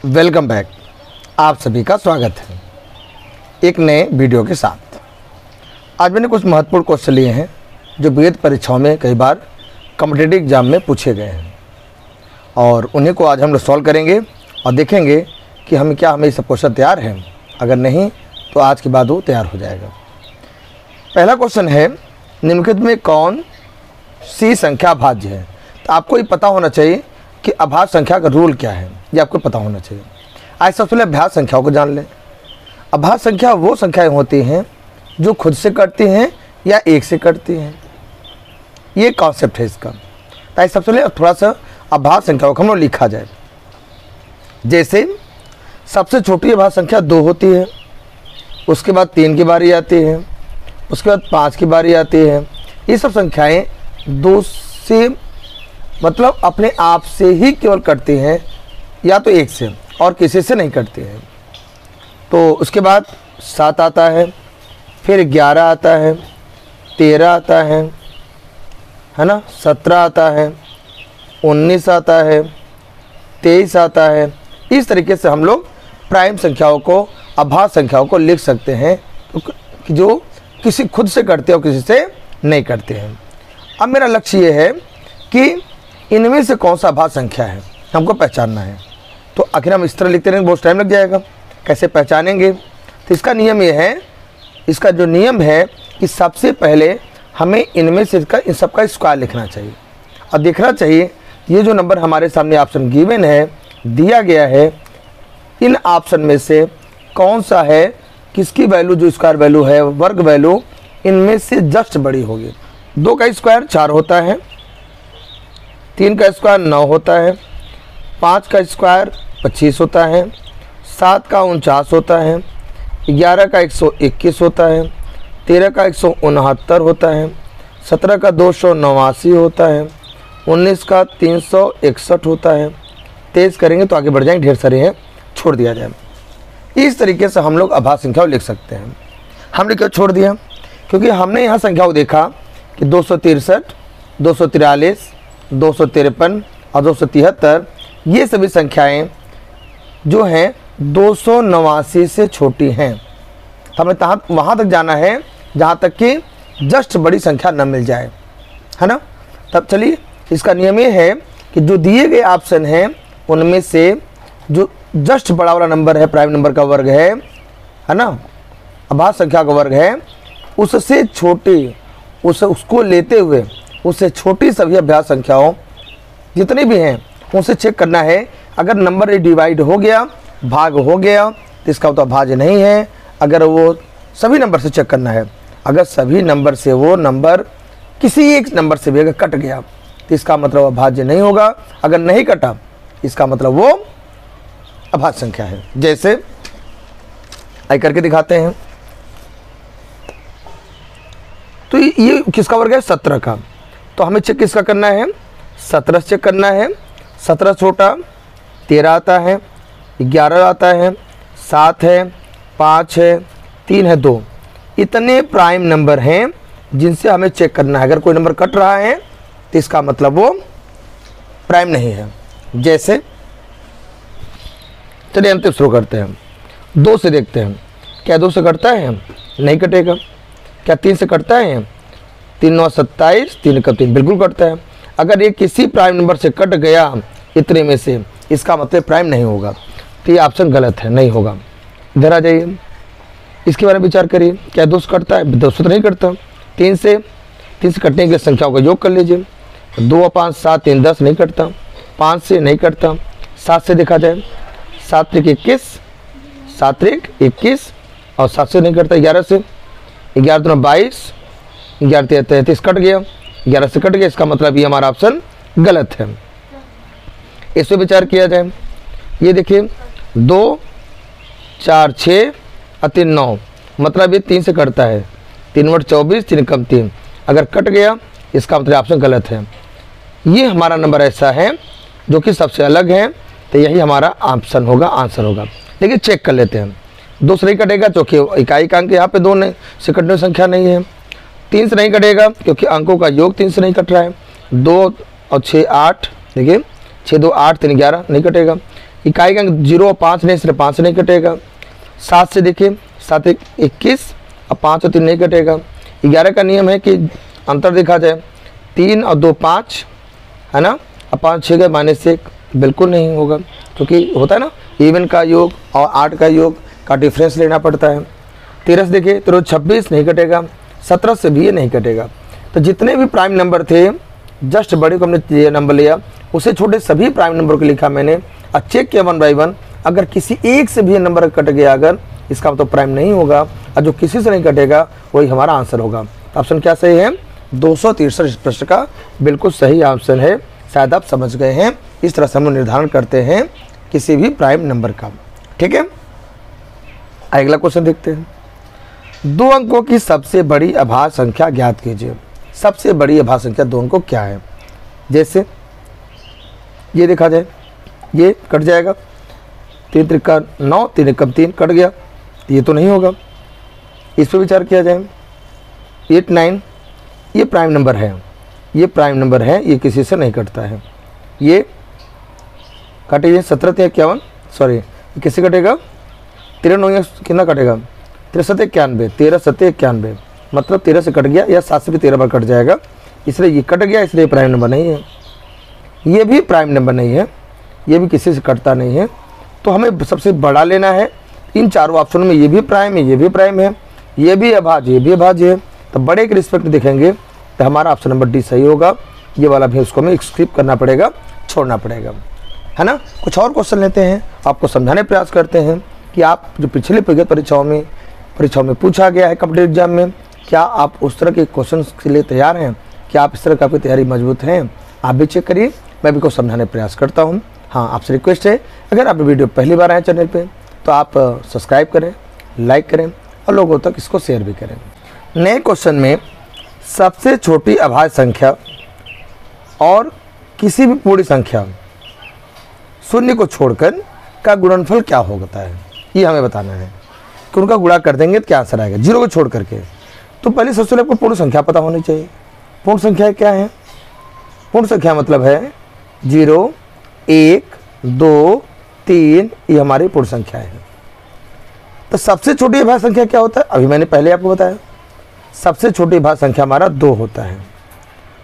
Welcome back. आप सभी का स्वागत है एक नए वीडियो के साथ। आज मैंने कुछ महत्वपूर्ण क्वेश्चन लिए हैं जो बीएड परीक्षाओं में कई बार कॉम्पिटिटिव एग्जाम में पूछे गए हैं और उन्हीं को आज हम लोग सॉल्व करेंगे और देखेंगे कि हमें ये सब क्वेश्चन तैयार हैं। अगर नहीं तो आज के बाद वो तैयार हो जाएगा। पहला क्वेश्चन है, निम्नलिखित में कौन सी संख्या भाज्य है? तो आपको ये पता होना चाहिए कि अभाज्य संख्या का रूल क्या है, ये आपको पता होना चाहिए। आज सबसे पहले अभाज्य संख्याओं को जान लें। अभाज्य संख्या वो संख्याएं होती हैं जो खुद से कटती हैं या एक से कटती हैं, ये कॉन्सेप्ट है इसका। तो सबसे पहले थोड़ा सा अभाज्य संख्याओं को हम लोग लिखा जाए। जैसे सबसे छोटी अभाज्य संख्या 2 होती है, उसके बाद 3 की बारी आती है, उसके बाद 5 की बारी आती है। ये सब संख्याएं 2 से मतलब अपने आप से ही केवल कटती हैं या तो 1 से और किसी से नहीं कटती हैं। तो उसके बाद 7 आता है, फिर 11 आता है, 13 आता है ना, 17 आता है, 19 आता है, 23 आता है। इस तरीके से हम लोग प्राइम संख्याओं को, अभाज्य संख्याओं को लिख सकते हैं जो किसी खुद से करते हैं और किसी से नहीं करते हैं। अब मेरा लक्ष्य ये है कि इनमें से कौन सा अभाज्य संख्या है हमको पहचानना है। तो आखिर हम इस तरह लिखते रहेंगे, बहुत टाइम लग जाएगा। कैसे पहचानेंगे? तो इसका नियम ये है, इसका जो नियम है कि सबसे पहले हमें इनमें से इन सबका स्क्वायर लिखना चाहिए और देखना चाहिए ये जो नंबर हमारे सामने ऑप्शन गिवन है, दिया गया है, इन ऑप्शन में से कौन सा है, किसकी वैल्यू जो स्क्वायर वैल्यू है, वर्ग वैल्यू इनमें से जस्ट बड़ी होगी। 2 का स्क्वायर 4 होता है, 3 का स्क्वायर 9 होता है, 5 का स्क्वायर 25 होता है, 7 का 49 होता है, 11 का 121 होता है, 13 का 169 होता है, 17 का 289 होता है, 19 का 361 होता है। तेज़ करेंगे तो आगे बढ़ जाएंगे, ढेर सारे हैं, छोड़ दिया जाए। इस तरीके से हम लोग अभाज्य संख्याओं लिख सकते हैं। हमने क्यों छोड़ दिया? क्योंकि हमने यहाँ संख्याओं देखा कि 263, 243, 253 और 273 ये सभी संख्याएं जो हैं 289 से छोटी हैं। हमें वहाँ तक जाना है जहाँ तक कि जस्ट बड़ी संख्या न मिल जाए, है ना। तब चलिए, इसका नियम ये है कि जो दिए गए ऑप्शन हैं उनमें से जो जस्ट बड़ा वाला नंबर है, प्राइम नंबर का वर्ग है ना, अभाज्य संख्या का वर्ग है, उससे छोटी उसको लेते हुए उससे छोटी सभी अभाज्य संख्याओं जितनी भी हैं उनसे चेक करना है। अगर नंबर डिवाइड हो गया, भाग हो गया, तो इसका तो अभाज्य नहीं है। अगर वो सभी नंबर से चेक करना है, अगर सभी नंबर से वो नंबर किसी एक नंबर से भी अगर कट गया तो इसका मतलब अभाज्य नहीं होगा। अगर नहीं कटा इसका मतलब वो अभाज्य संख्या है। जैसे आई करके दिखाते हैं। तो ये किसका वर्ग है? 17 का। तो हमें चेक किसका करना है? 17 चेक करना है। 17 छोटा, 13 आता है, 11 आता है, 7 है, 5 है, 3 है, 2। इतने प्राइम नंबर हैं जिनसे हमें चेक करना है। अगर कोई नंबर कट रहा है तो इसका मतलब वो प्राइम नहीं है। जैसे चलिए अंतिम शुरू करते हैं। 2 से देखते हैं, क्या 2 से कटता है? नहीं कटेगा। क्या 3 से कटता है? 3 9 27, 3 का 3 बिल्कुल कटता है। अगर ये किसी प्राइम नंबर से कट गया इतने में से, इसका मतलब प्राइम नहीं होगा। तो ये ऑप्शन गलत है, नहीं होगा। इधर आ जाइए, इसके बारे में विचार करिए। क्या 2 से कटता है? 2 से तो नहीं कटता। 3 से कटने के संख्याओं का योग कर लीजिए। 2 और 5 7, 3 10 नहीं कटता। 5 से नहीं कटता। 7 से देखा जाए, 7 त्रिक 21, 7 त्रिक 21 और 7 से नहीं कटता। 11 से, 11 दूना 22, 11 33 कट गया, 11 से कट गया। इसका मतलब ये हमारा ऑप्शन गलत है। इस पर विचार किया जाए। ये देखिए 2 4 6 और 3 9, मतलब ये 3 से कटता है। 3 बट 24, 3 कम 3, अगर कट गया इसका मतलब ऑप्शन गलत है। ये हमारा नंबर ऐसा है जो कि सबसे अलग है, तो यही हमारा ऑप्शन होगा, आंसर होगा। लेकिन चेक कर लेते हैं। 2 से नहीं कटेगा क्योंकि इकाई का अंक यहाँ पे 2 से कटने संख्या नहीं है। 3 से नहीं कटेगा क्योंकि अंकों का योग 3 से नहीं कट रहा है। 2 और 6 8, देखिए 6 2 8 3 11 नहीं कटेगा। इकाई का अंक 0 और 5 नहीं, सिर्फ 5 नहीं कटेगा। 7 से देखिए, 7 एक 21 और 5 और 3 नहीं कटेगा। 11 का नियम है कि अंतर देखा जाए, 3 और 2 5 है ना, और 5 6 गए -1, बिल्कुल नहीं होगा, क्योंकि होता है ना इवन का योग और 8 का योग का डिफरेंस लेना पड़ता है। 13 से देखिए तो 26 नहीं कटेगा, 17 से भी ये नहीं कटेगा। तो जितने भी प्राइम नंबर थे, जस्ट बड़े को हमने ये नंबर लिया, उससे छोटे सभी प्राइम नंबर को लिखा मैंने और चेक किया 1 बाई 1। अगर किसी एक से भी ये नंबर कट गया अगर, इसका मतलब प्राइम नहीं होगा, और जो किसी से नहीं कटेगा वही हमारा आंसर होगा। ऑप्शन क्या सही है? 263 प्रश्न का बिल्कुल सही ऑप्शन है। शायद आप समझ गए हैं। इस तरह से हम निर्धारण करते हैं किसी भी प्राइम नंबर का। ठीक है, अगला क्वेश्चन देखते हैं। 2 अंकों की सबसे बड़ी अभाज्य संख्या ज्ञात कीजिए। सबसे बड़ी अभाज्य संख्या 2 अंकों क्या है? जैसे ये देखा जाए, ये कट जाएगा, 3 त्रिका 9, 3 एकम 3 कट गया, ये तो नहीं होगा। इस पर विचार किया जाए, 8 9 ये प्राइम नंबर है, ये प्राइम नंबर है, ये किसी से नहीं कटता है। ये काटिए 17 51, सॉरी किससे कटेगा? 13 9 कितना कटेगा? 63 91, 13 7 91, मतलब 13 से कट गया, या 7 से भी 13 बार कट जाएगा, इसलिए ये कट गया, इसलिए प्राइम नंबर नहीं है। ये भी प्राइम नंबर नहीं है, ये भी किसी से कटता नहीं है। तो हमें सबसे बड़ा लेना है। इन चारों ऑप्शन में ये भी प्राइम है, ये भी प्राइम है, ये भी अभाज्य, ये भी अभाज्य है। तो बड़े के रिस्पेक्ट देखेंगे तो हमारा ऑप्शन नंबर डी सही होगा। ये वाला भी उसको हमें स्किप करना पड़ेगा, छोड़ना पड़ेगा, है ना। कुछ और क्वेश्चन लेते हैं, आपको समझाने प्रयास करते हैं कि आप जो पिछले परीक्षाओं में पूछा गया है कॉम्पिटिटिव एग्जाम में, क्या आप उस तरह के क्वेश्चन के लिए तैयार हैं? क्या आप इस तरह की आपकी तैयारी मजबूत हैं? आप भी चेक करिए, मैं भी को समझाने प्रयास करता हूँ। हाँ, आपसे रिक्वेस्ट है, अगर आप वीडियो पहली बार आए चैनल पे तो आप सब्सक्राइब करें, लाइक करें और लोगों तक इसको शेयर भी करें। नए क्वेश्चन में सबसे छोटी अभाज्य संख्या और किसी भी पूर्ण संख्या शून्य को छोड़कर का गुणनफल क्या होता है, ये हमें बताना है कि उनका गुणा कर देंगे तो क्या आंसर आएगा 0 को छोड़ करके। तो पहले सबसे पहले आपको पूर्ण संख्या पता होनी चाहिए। पूर्ण संख्या क्या है? पूर्ण संख्या मतलब है 0 1 2 3, ये हमारी पूर्ण संख्या है। तो सबसे छोटी अभाज्य संख्या क्या होता है? अभी मैंने पहले आपको बताया, सबसे छोटी अभाज्य संख्या हमारा 2 होता है।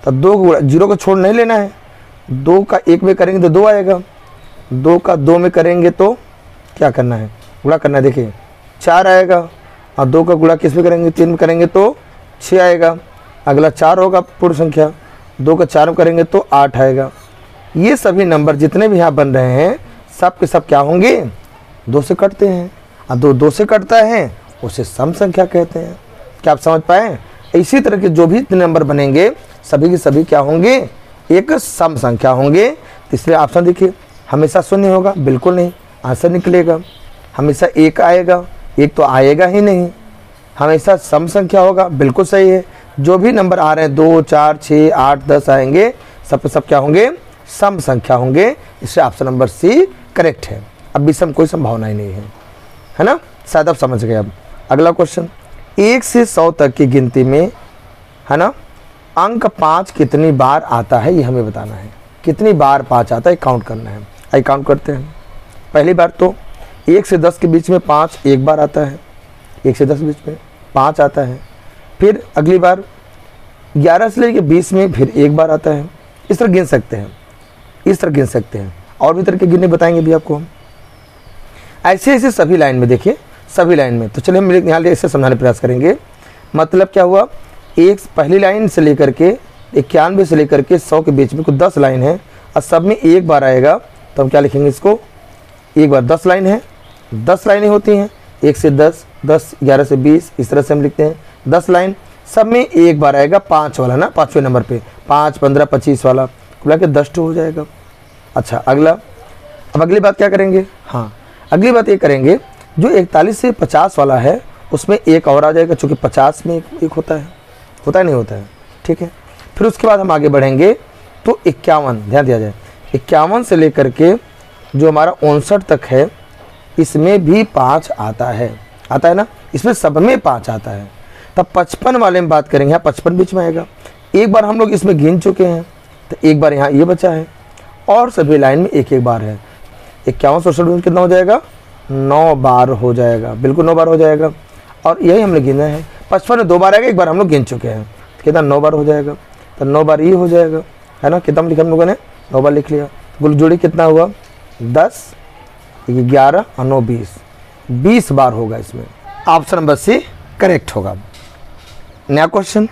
तो 2 0 को छोड़ नहीं लेना है, 2 का 1 में करेंगे तो 2 आएगा, 2 का 2 में करेंगे तो क्या करना है? गुणा करना है। देखिए 4 आएगा, और 2 का गुणा किस में करेंगे? 3 में करेंगे तो 6 आएगा। अगला 4 होगा पूर्ण संख्या, 2 का 4 में करेंगे तो 8 आएगा। ये सभी नंबर जितने भी यहाँ बन रहे हैं सब के सब क्या होंगे? 2 से कटते हैं, और 2 से कटता है उसे सम संख्या कहते हैं। क्या आप समझ पाए? इसी तरह के जो भी नंबर बनेंगे सभी के सभी क्या होंगे? एक सम संख्या होंगे। इसलिए ऑप्शन देखिए, हमेशा शून्य होगा? बिल्कुल नहीं, आंसर निकलेगा। हमेशा 1 आएगा? 1 तो आएगा ही नहीं। हमेशा सम संख्या होगा? बिल्कुल सही है। जो भी नंबर आ रहे हैं 2 4 6 8 10 आएंगे, सब के सब क्या होंगे? सम संख्या होंगे। इससे ऑप्शन नंबर सी करेक्ट है। अब विषम कोई संभावना ही नहीं है ना। शायद आप समझ गए। अब अगला क्वेश्चन, 1 से 100 तक की गिनती में, है ना, अंक 5 कितनी बार आता है, ये हमें बताना है। कितनी बार 5 आता है काउंट करना है। आइए काउंट करते हैं। पहली बार तो 1 से 10 के बीच में 5 एक बार आता है, 1 से 10 के बीच में 5 आता है। फिर अगली बार 11 से लेकर 20 में फिर एक बार आता है। इस तरह गिन सकते हैं, इस तरह गिन सकते हैं। और भी तरह के गिनने बताएंगे भी आपको हम। ऐसे ऐसे सभी लाइन में देखिए, सभी लाइन में। तो चलिए हम यहाँ ऐसे समझाने प्रयास करेंगे। मतलब क्या हुआ, एक पहली लाइन से लेकर के 91 से लेकर के 100 के बीच में कुछ 10 लाइन है, और सब में एक बार आएगा। तो हम क्या लिखेंगे इसको? एक बार 10 लाइन है, 10 लाइनें होती हैं, 1 से 10, 10 11 से 20, इस तरह से हम लिखते हैं 10 लाइन। सब में एक बार आएगा 5 वाला ना, 5वें नंबर पे 5 15 25 वाला, बोला कि 10 हो जाएगा। अच्छा अगला, अब अगली बात क्या करेंगे? हाँ, अगली बात ये करेंगे, जो 41 से 50 वाला है उसमें एक और आ जाएगा, चूँकि 50 में एक होता है नहीं होता है, ठीक है। फिर उसके बाद हम आगे बढ़ेंगे तो 51, ध्यान दिया जाए, 51 से लेकर के जो हमारा 59 तक है, इसमें भी 5 आता है ना, इसमें सब में 5 आता है। तब 55 वाले में बात करेंगे, यहाँ 55 बीच में आएगा। एक बार हम लोग इसमें गिन चुके हैं, तो एक बार यहाँ ये बचा है, और सभी लाइन में एक एक बार है। 51 सोशल डिवीजन कितना हो जाएगा, 9 बार हो जाएगा, बिल्कुल 9 बार हो जाएगा। और यही हमने गिना है, 55 में 2 बार आएगा, एक बार हम लोग गिन चुके हैं, कितना 9 बार हो जाएगा, तो 9 बार ये हो जाएगा, है ना। कितना लिखा हम लोगों ने, 9 बार लिख लिया। गुल जोड़ी कितना हुआ, 10, 11 और 9 20 बार होगा इसमें। ऑप्शन नंबर सी करेक्ट होगा। नया क्वेश्चन,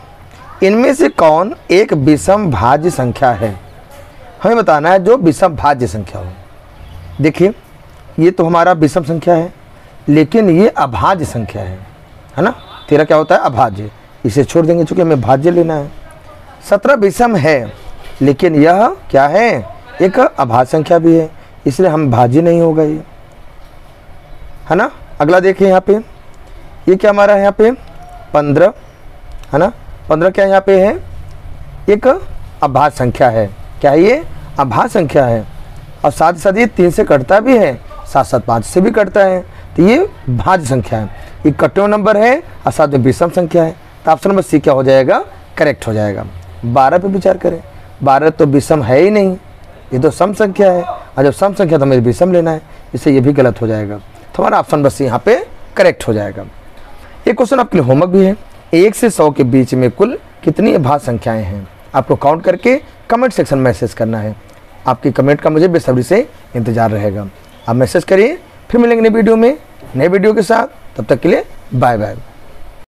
इनमें से कौन एक विषम भाज्य संख्या है, हमें बताना है जो विषम भाज्य संख्या हो। देखिए ये तो हमारा विषम संख्या है, लेकिन ये अभाज्य संख्या है ना। तेरा क्या होता है, अभाज्य, इसे छोड़ देंगे चूंकि हमें भाज्य लेना है। 17 विषम है, लेकिन यह क्या है, एक अभाज्य संख्या भी है, इसलिए हम भाज्य नहीं होगा ये, है ना। अगला देखिए यहाँ पे, ये क्या हमारा है यहाँ पे 15, है ना। 15 क्या यहाँ पे है, एक अभाज्य संख्या है, क्या है ये, अभाज्य संख्या है। और साथ ही साथ ये 3 से कटता भी है, साथ साथ 5 से भी कटता है, तो ये भाज्य संख्या है, ये कटे नंबर है और साथ में विषम संख्या है। तो ऑप्शन नंबर सी क्या हो जाएगा, करेक्ट हो जाएगा। 12 पे विचार करें, 12 तो विषम है ही नहीं, ये तो सम संख्या है, और जब सम संख्या तो हमें विषम लेना है, इससे ये भी गलत हो जाएगा। तो हमारा ऑप्शन नंबर सी यहाँ पे करेक्ट हो जाएगा। एक क्वेश्चन आपके लिए होमवर्क भी है, 1 से 100 के बीच में कुल कितनी अभाज्य संख्याएं हैं, आपको काउंट करके कमेंट सेक्शन में मैसेज करना है। आपकी कमेंट का मुझे बेसब्री से इंतजार रहेगा, आप मैसेज करिए। फिर मिलेंगे नई वीडियो में, नए वीडियो के साथ, तब तक के लिए बाय बाय।